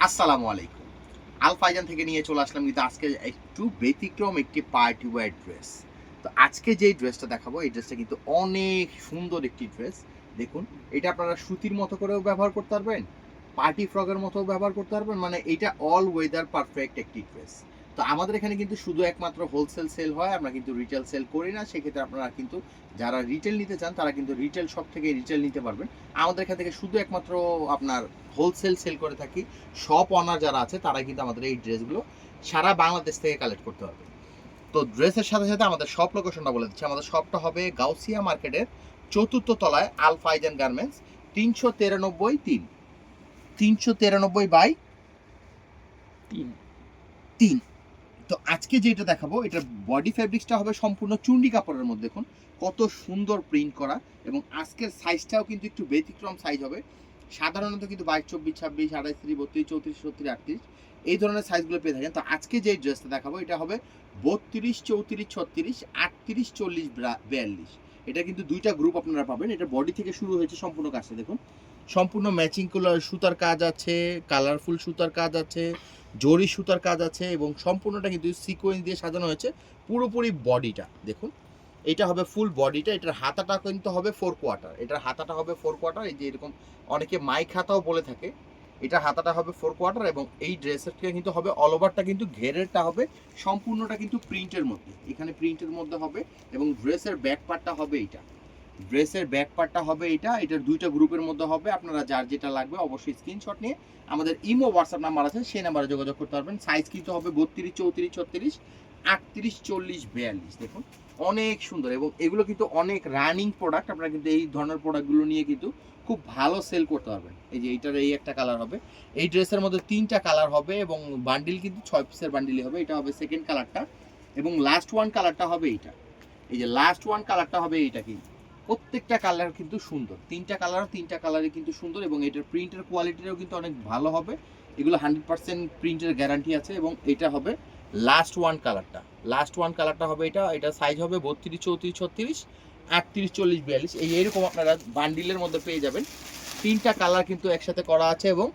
আসসালামু আলাইকুম। আল ফাইজান থেকে নিয়ে চলে আসলাম কিন্তু আজকে একটু ব্যতিক্রম একটি পার্টি ওয়্যার ড্রেস। তো আজকে যেই ড্রেসটা দেখাবো এই ড্রেসটা কিন্তু অনেক সুন্দর একটি ড্রেস। দেখুন, এটা আপনারা সুতির মতো করেও ব্যবহার করতে পারবেন, পার্টি ফ্রকের মতোও ব্যবহার করতে পারবেন। মানে এটা অল ওয়েদার পারফেক্ট একটি ড্রেস। তো আমাদের এখানে কিন্তু শুধু একমাত্র হোলসেল সেল হয়, আমরা কিন্তু রিটেল সেল করি না। সেক্ষেত্রে আপনারা কিন্তু যারা রিটেল নিতে চান তারা কিন্তু রিটেল শপ থেকে রিটেল নিতে পারবেন। আমাদের এখান থেকে শুধু একমাত্র আপনার হোলসেল সেল করে থাকি। শপ ওনার যারা আছে তারা কিন্তু আমাদের এই ড্রেসগুলো সারা বাংলাদেশ থেকে কালেক্ট করতে পারবে। তো ড্রেসের সাথে সাথে আমাদের শপ লোকেশনটা বলে দিচ্ছি। আমাদের শপটা হবে গাউসিয়া মার্কেটের ৪র্থ তলায় আল ফাইজান গার্মেন্টস, ৩৯৩ 393/3। তো আজকে যেটা দেখাবো এটার বডি ফ্যাব্রিক্সটা হবে সম্পূর্ণ চুন্ডি কাপড়ের মধ্যে। দেখুন কত সুন্দর প্রিন্ট করা, এবং আজকের সাইজটাও কিন্তু একটু ব্যতিক্রম সাইজ হবে। সাধারণত কিন্তু 22, 24, 26, 28, 32, 34, 36, 38 এই ধরনের সাইজগুলো পেয়ে থাকেন। তো আজকে যে ড্রেসটা দেখাবো এটা হবে 32, 34, 36, 38, 40, 42। এটা কিন্তু দুইটা গ্রুপ আপনারা পাবেন। এটা বডি থেকে শুরু হয়েছে সম্পূর্ণ কাজটা দেখুন। সম্পূর্ণ ম্যাচিং সুতার কাজ আছে, কালারফুল সুতার কাজ আছে, জরি সুতার কাজ আছে, এবং সম্পূর্ণটা কিন্তু সিকোয়েন্স দিয়ে সাজানো হয়েছে পুরোপুরি বডিটা দেখুন। এটা হবে ফুল বডিটা। এটার হাতাটা কিন্তু হবে 4/4। এটার হাতাটা হবে 4/4। এই যে এরকম অনেকে মাইক হাতাও বলে থাকে। এটা হাতাটা হবে 4/4, এবং এই ড্রেসেরটা কিন্তু হবে অল ওভারটা কিন্তু ঘেরেরটা হবে সম্পূর্ণটা কিন্তু প্রিন্টের মধ্যে। এখানে প্রিন্টের মধ্যে হবে, এবং ড্রেসের ব্যাক পার্টটা হবে এইটা। ড্রেসের ব্যাক পার্টটা হবে এইটা। এটার দুইটা গ্রুপের মধ্যে হবে। আপনারা যার যেটা লাগবে অবশ্যই স্ক্রিনশট নিয়ে আমাদের ইমো হোয়াটসঅ্যাপ নাম্বার আছে, সেই নাম্বারে যোগাযোগ করতে পারবেন। সাইজ কিন্তু হবে 32, 34, 36, 38, 40, 42। দেখুন অনেক সুন্দর, এবং এগুলো কিন্তু অনেক রানিং প্রোডাক্ট। আপনারা কিন্তু এই ধরনের প্রোডাক্টগুলো নিয়ে কিন্তু খুব ভালো সেল করতে পারবেন। এই যে এইটার এই একটা কালার হবে। এই ড্রেসের মধ্যে 3টা কালার হবে, এবং বান্ডিল কিন্তু 6 পিসের বান্ডিলই হবে। এটা হবে সেকেন্ড কালারটা, এবং লাস্ট ওয়ান কালারটা হবে এইটা। এই যে লাস্ট ওয়ান কালারটা হবে এইটা। কিন্তু প্রত্যেকটা কালার কিন্তু সুন্দর, 3টা কালারই কিন্তু সুন্দর, এবং এটার প্রিন্টের কোয়ালিটিটাও কিন্তু অনেক ভালো হবে। এগুলো 100% প্রিন্টের গ্যারান্টি আছে। এবং এটা হবে লাস্ট ওয়ান কালারটা। লাস্ট ওয়ান কালারটা হবে এটা। এটা সাইজ হবে 32, 34, 36, 38, 40, 42। এইরকম আপনারা বান্ডিলের মধ্যে পেয়ে যাবেন। 3টা কালার কিন্তু একসাথে করা আছে, এবং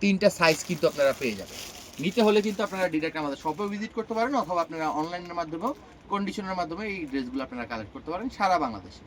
3টা সাইজ কিন্তু আপনারা পেয়ে যাবেন। নিতে হলে কিন্তু আপনারা ডিরেক্ট আমাদের শপে ভিজিট করতে পারেন, অথবা আপনারা অনলাইনের মাধ্যমেও কন্ডিশনের মাধ্যমে এই ড্রেসগুলো আপনারা কালেক্ট করতে পারেন সারা বাংলাদেশে।